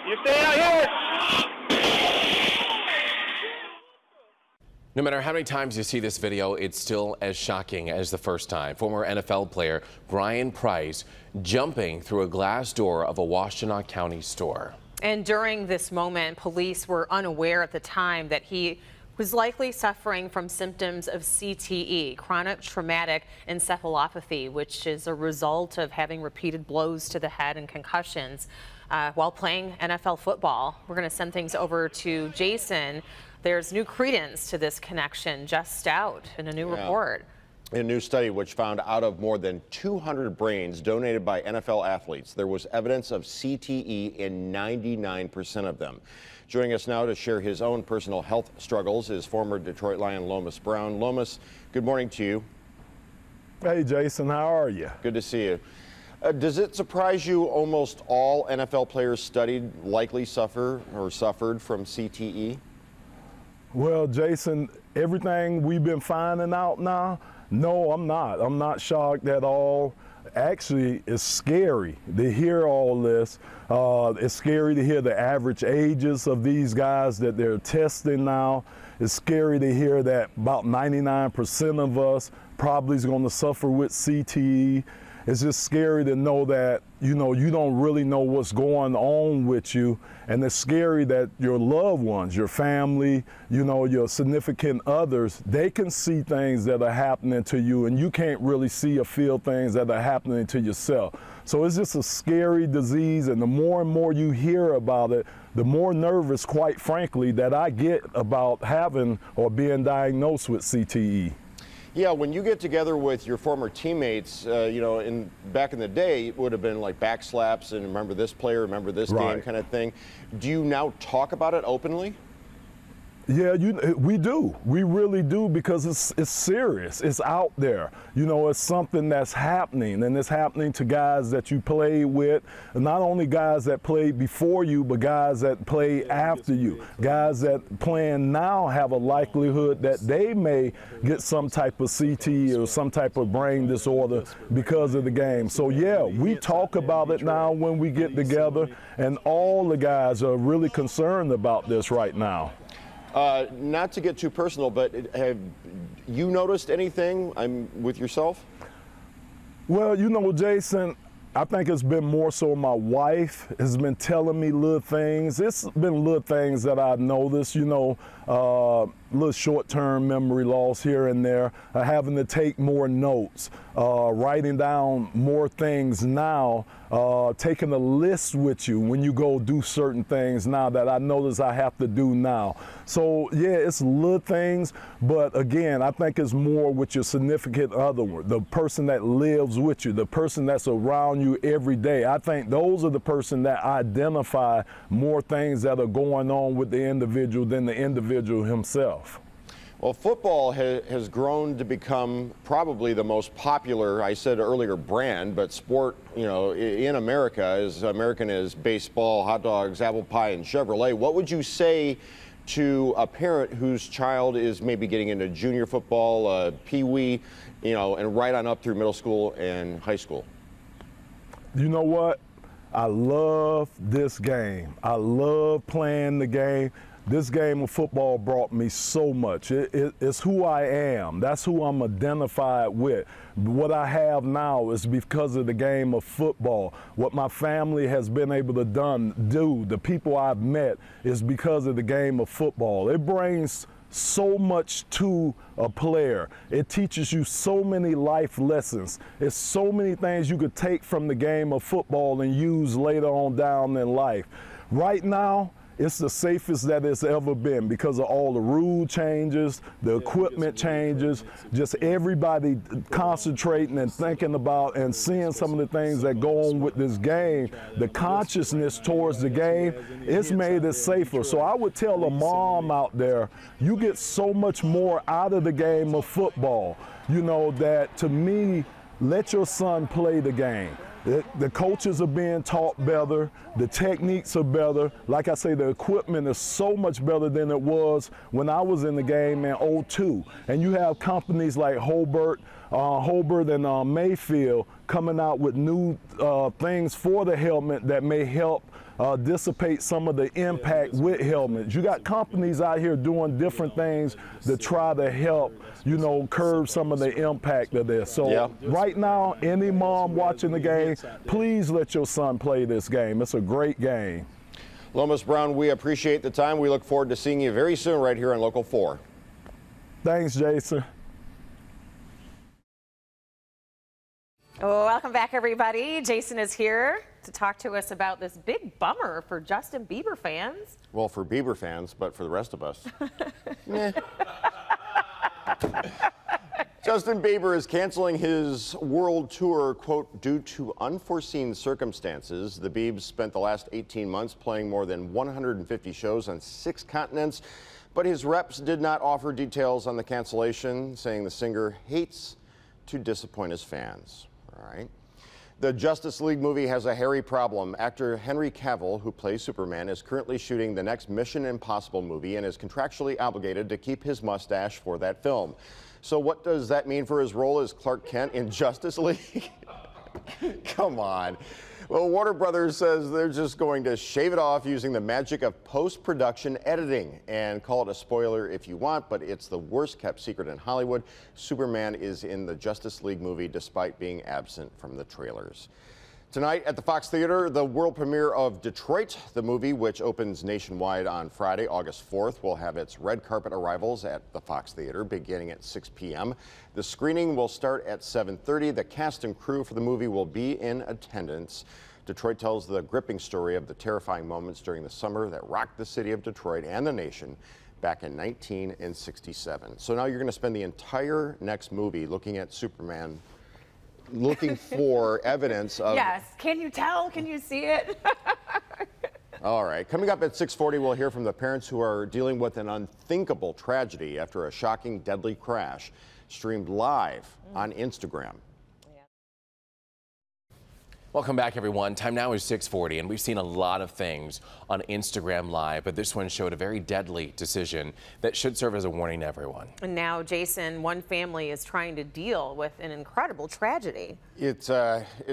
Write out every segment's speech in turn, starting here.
You stay out here. No matter how many times you see this video, it's still as shocking as the first time. Former NFL player Brian Price jumping through a glass door of a Washtenaw County store. And during this moment, police were unaware at the time that he was likely suffering from symptoms of CTE, chronic traumatic encephalopathy, which is a result of having repeated blows to the head and concussions while playing NFL football. We're going to send things over to Jason. There's new credence to this connection just out in a new report. In a new study which found out of more than 200 brains donated by NFL athletes, there was evidence of CTE in 99% of them. Joining us now to share his own personal health struggles is former Detroit Lion Lomas Brown. Lomas, good morning to you. Hey, Jason, how are you? Good to see you. Does it surprise you almost all NFL players studied likely suffered from CTE? Well, Jason, everything we've been finding out now, no, I'm not. I'm not shocked at all. Actually, it's scary to hear all this. It's scary to hear the average ages of these guys that they're testing now. It's scary to hear that about 99% of us probably is going to suffer with CTE. It's just scary to know that, you don't really know what's going on with you. And it's scary that your loved ones, your family, your significant others, they can see things that are happening to you and you can't really see or feel things that are happening to yourself. So it's just a scary disease, and the more and more you hear about it, the more nervous, quite frankly, that I get about having or being diagnosed with CTE. Yeah, when you get together with your former teammates, back in the day, it would have been like back slaps and remember this player, remember this game kind of thing. Do you now talk about it openly? Yeah, we do. We really do, because it's serious. It's out there. It's something that's happening, and it's happening to guys that you play with, and not only guys that played before you, but guys that play after you. Guys that playing now have a likelihood that they may get some type of CTE or some type of brain disorder because of the game. So yeah, we talk about it now when we get together, and all the guys are really concerned about this right now. Not to get too personal, but have you noticed anything with yourself? Well, Jason, I think it's been more so my wife has been telling me little things. It's been little things that I've noticed, little short-term memory loss here and there, having to take more notes, writing down more things now, taking a list with you when you go do certain things now that I notice I have to do now. So yeah, it's little things, but again, I think it's more with your significant other, the person that lives with you, the person that's around you every day. I think those are the person that identify more things that are going on with the individual than the individual himself. Well, football has grown to become probably the most popular, I said earlier, brand, but sport, in America, as American as baseball, hot dogs, apple pie, and Chevrolet. What would you say to a parent whose child is maybe getting into junior football, pee-wee, and right on up through middle school and high school? You know what? I love this game. I love playing the game. This game of football brought me so much. It's who I am. That's who I'm identified with. What I have now is because of the game of football. What my family has been able to do, the people I've met, is because of the game of football. It brings so much to a player. It teaches you so many life lessons. It's so many things you could take from the game of football and use later on down in life. Right now, it's the safest that it's ever been because of all the rule changes, the equipment changes, just everybody concentrating and thinking about and seeing some of the things that go on with this game. The consciousness towards the game, it's made it safer. So I would tell a mom out there, you get so much more out of the game of football. That to me, let your son play the game. The coaches are being taught better. The techniques are better. Like I say, the equipment is so much better than it was when I was in the game in '02. And you have companies like Hobart, Hobart and Mayfield coming out with new things for the helmet that may help dissipate some of the impact with helmets. You got companies out here doing different things to try to help, you know, curb some of the impact of this. So right now, any mom watching the game, please let your son play this game. It's a great game. Lomas Brown, we appreciate the time. We look forward to seeing you very soon right here on Local 4. Thanks, Jason. Welcome back, everybody. Jason is here to talk to us about this big bummer for Justin Bieber fans. Well, for Bieber fans, but for the rest of us. Justin Bieber is canceling his world tour, quote, due to unforeseen circumstances. The Biebs spent the last 18 months playing more than 150 shows on 6 continents, but his reps did not offer details on the cancellation, saying the singer hates to disappoint his fans. All right. The Justice League movie has a hairy problem. Actor Henry Cavill, who plays Superman, is currently shooting the next Mission Impossible movie and is contractually obligated to keep his mustache for that film. So what does that mean for his role as Clark Kent in Justice League? Come on. Well, Warner Brothers says they're just going to shave it off using the magic of post-production editing, and call it a spoiler if you want, but it's the worst kept secret in Hollywood. Superman is in the Justice League movie despite being absent from the trailers. Tonight at the Fox Theater, the world premiere of Detroit. The movie, which opens nationwide on Friday, August 4th, will have its red carpet arrivals at the Fox Theater beginning at 6 p.m. The screening will start at 7:30. The cast and crew for the movie will be in attendance. Detroit tells the gripping story of the terrifying moments during the summer that rocked the city of Detroit and the nation back in 1967. So now you're going to spend the entire next movie looking at Superman, looking for evidence of... Yes. Can you tell? Can you see it? All right. Coming up at 6:40, we'll hear from the parents who are dealing with an unthinkable tragedy after a shocking, deadly crash streamed live on Instagram. Welcome back, everyone. Time now is 6:40, and we've seen a lot of things on Instagram Live, but this one showed a very deadly decision that should serve as a warning to everyone. And now, Jason, one family is trying to deal with an incredible tragedy. It's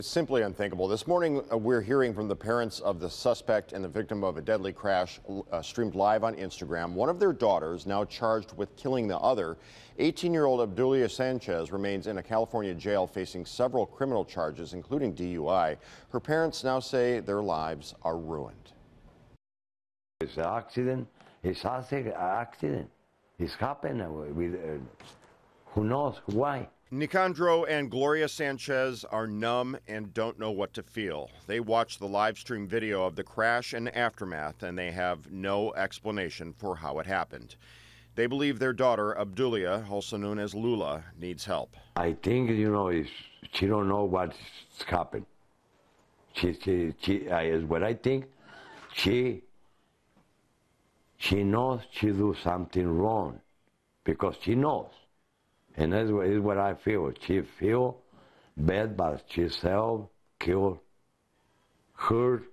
simply unthinkable. This morning, we're hearing from the parents of the suspect and the victim of a deadly crash streamed live on Instagram. One of their daughters, now charged with killing the other, 18-year-old Abdulia Sanchez, remains in a California jail facing several criminal charges, including DUI. Her parents now say their lives are ruined. It's an accident. It's an accident. It's happened with, who knows why. Nicandro and Gloria Sanchez are numb and don't know what to feel. They watched the live stream video of the crash and aftermath, and they have no explanation for how it happened. They believe their daughter, Abdulia, also known as Lula, needs help. I think, you know, she don't know what's happened. Is what I think. She knows she do something wrong because she knows. And that's what I feel. She feel bad, but she self-killed her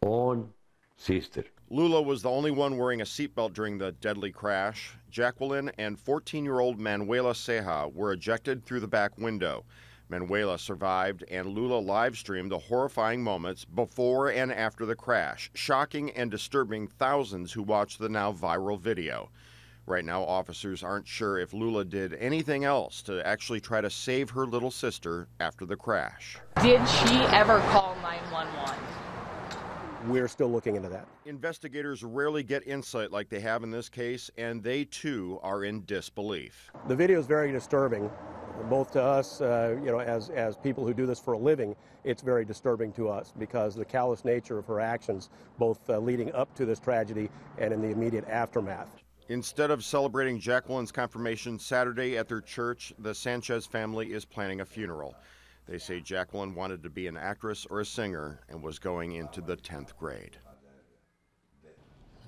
own sister. Lula was the only one wearing a seatbelt during the deadly crash. Jacqueline and 14-year-old Manuela Ceja were ejected through the back window. Manuela survived, and Lula live-streamed the horrifying moments before and after the crash, shocking and disturbing thousands who watched the now viral video. Right now, officers aren't sure if Lula did anything else to actually try to save her little sister after the crash. Did she ever call 911? We're still looking into that. Investigators rarely get insight like they have in this case, and they too are in disbelief. The video is very disturbing, both to us, you know, as people who do this for a living. It's very disturbing to us because the callous nature of her actions, both leading up to this tragedy and in the immediate aftermath. Instead of celebrating Jacqueline's confirmation Saturday at their church, the Sanchez family is planning a funeral. They say Jacqueline wanted to be an actress or a singer and was going into the 10th grade.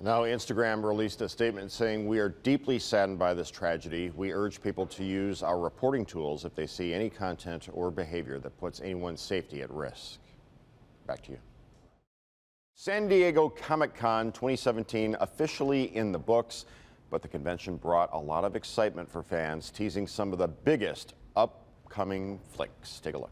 Now, Instagram released a statement saying, "We are deeply saddened by this tragedy. We urge people to use our reporting tools if they see any content or behavior that puts anyone's safety at risk." Back to you. San Diego Comic-Con 2017 officially in the books, but the convention brought a lot of excitement for fans, teasing some of the biggest upcoming flicks. Take a look.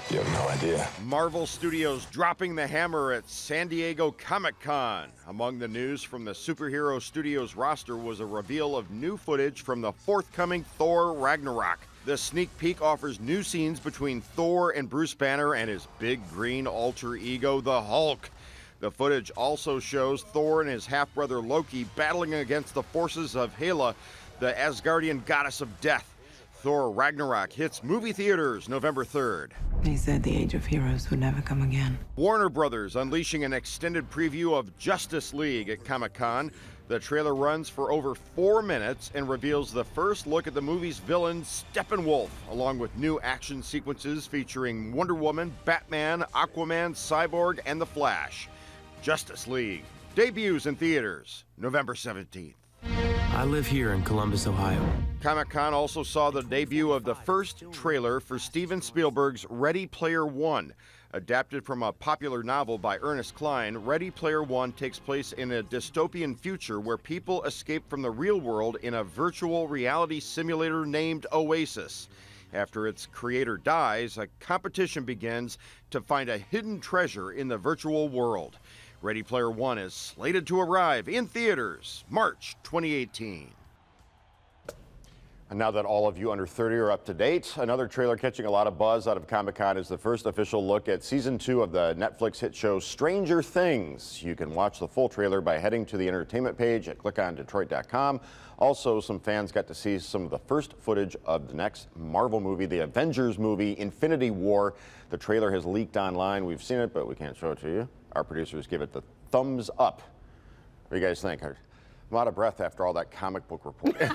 You have no idea. Marvel Studios dropping the hammer at San Diego Comic-Con. Among the news from the Superhero Studios roster was a reveal of new footage from the forthcoming Thor Ragnarok. The sneak peek offers new scenes between Thor and Bruce Banner and his big green alter ego, the Hulk. The footage also shows Thor and his half-brother Loki battling against the forces of Hela, the Asgardian goddess of death. Thor Ragnarok hits movie theaters November 3rd. He said the age of heroes would never come again. Warner Brothers unleashing an extended preview of Justice League at Comic-Con. The trailer runs for over 4 minutes and reveals the first look at the movie's villain, Steppenwolf, along with new action sequences featuring Wonder Woman, Batman, Aquaman, Cyborg, and The Flash. Justice League debuts in theaters November 17th. I live here in Columbus, Ohio. Comic-Con also saw the debut of the first trailer for Steven Spielberg's Ready Player One. Adapted from a popular novel by Ernest Cline, Ready Player One takes place in a dystopian future where people escape from the real world in a virtual reality simulator named Oasis. After its creator dies, a competition begins to find a hidden treasure in the virtual world. Ready Player One is slated to arrive in theaters March 2018. And now that all of you under 30 are up to date, another trailer catching a lot of buzz out of Comic-Con is the first official look at Season 2 of the Netflix hit show Stranger Things. You can watch the full trailer by heading to the entertainment page at clickondetroit.com. Also, some fans got to see some of the first footage of the next Marvel movie, the Avengers movie, Infinity War. The trailer has leaked online. We've seen it, but we can't show it to you. Our producers give it the thumbs up. What do you guys think? I'm out of breath after all that comic book reporting.